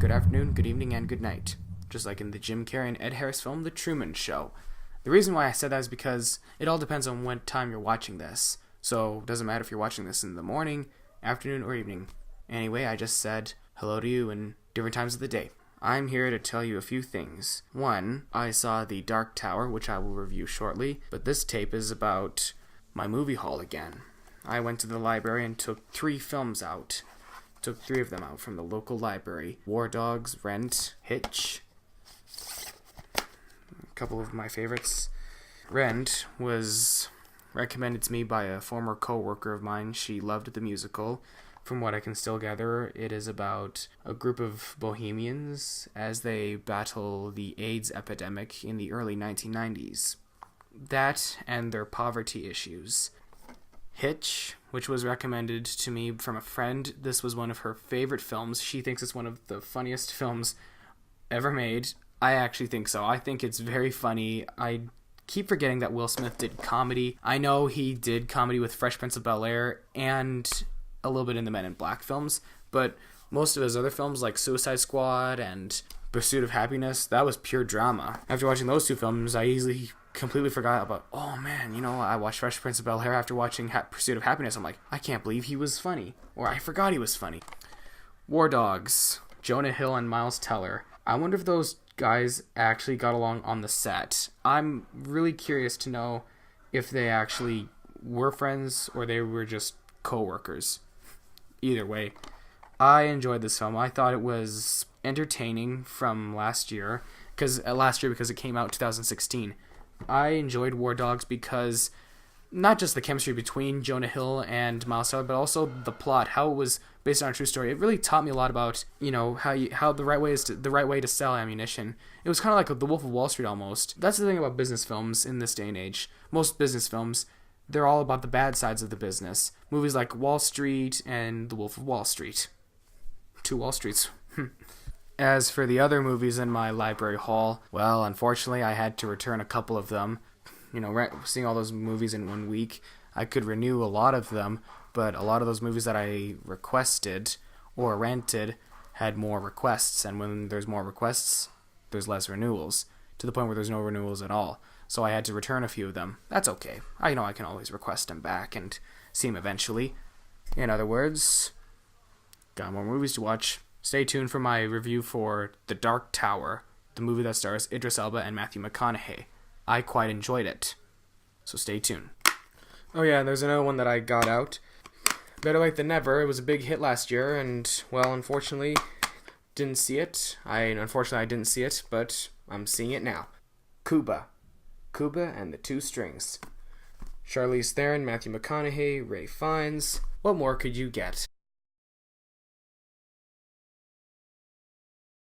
good afternoon, good evening, and good night. Just like in the Jim Carrey and Ed Harris film, The Truman Show. The reason why I said that is because it all depends on what time you're watching this. So it doesn't matter if you're watching this in the morning, afternoon, or evening. Anyway, I just said hello to you in different times of the day. I'm here to tell you a few things. One, I saw The Dark Tower, which I will review shortly, but this tape is about my movie haul again. I went to the library and took 3 films out. Took 3 of them out from the local library. War Dogs, Rent, Hitch. A couple of my favorites. Rent was recommended to me by a former co-worker of mine. She loved the musical. From what I can still gather, it is about a group of bohemians as they battle the AIDS epidemic in the early 1990s. That and their poverty issues. Hitch, which was recommended to me from a friend. This was one of her favorite films. She thinks it's one of the funniest films ever made. I actually think so. I think it's very funny. I keep forgetting that Will Smith did comedy. I know he did comedy with Fresh Prince of Bel-Air and a little bit in the Men in Black films, but most of his other films like Suicide Squad and Pursuit of Happiness, that was pure drama. After watching those 2 films, I easily completely forgot about, oh man, I watched Fresh Prince of Bel-Air after watching Pursuit of Happiness. I'm like, I can't believe he was funny. Or I forgot he was funny. War Dogs, Jonah Hill and Miles Teller. I wonder if those guys actually got along on the set. I'm really curious to know if they actually were friends or they were just co-workers. Either way, I enjoyed this film. I thought it was entertaining from last year because it came out in 2016. I enjoyed War Dogs because not just the chemistry between Jonah Hill and Miles Teller, but also the plot, how it was based on a true story. It really taught me a lot about, how the right way to sell ammunition. It was kind of like The Wolf of Wall Street almost. That's the thing about business films in this day and age. Most business films, they're all about the bad sides of the business. Movies like Wall Street and The Wolf of Wall Street. 2 Wall Streets. As for the other movies in my library haul, well, unfortunately, I had to return a couple of them. Seeing all those movies in 1 week, I could renew a lot of them, but a lot of those movies that I requested or rented had more requests, and when there's more requests, there's less renewals, to the point where there's no renewals at all. So I had to return a few of them. That's okay. I know I can always request them back and see them eventually. In other words, got more movies to watch. Stay tuned for my review for The Dark Tower, the movie that stars Idris Elba and Matthew McConaughey. I quite enjoyed it, so stay tuned. Oh yeah, and there's another one that I got out. Better Late Than Never. It was a big hit last year, and, well, unfortunately, didn't see it. I didn't see it, but I'm seeing it now. Kuba and the 2 Strings. Charlize Theron, Matthew McConaughey, Ray Fiennes. What more could you get?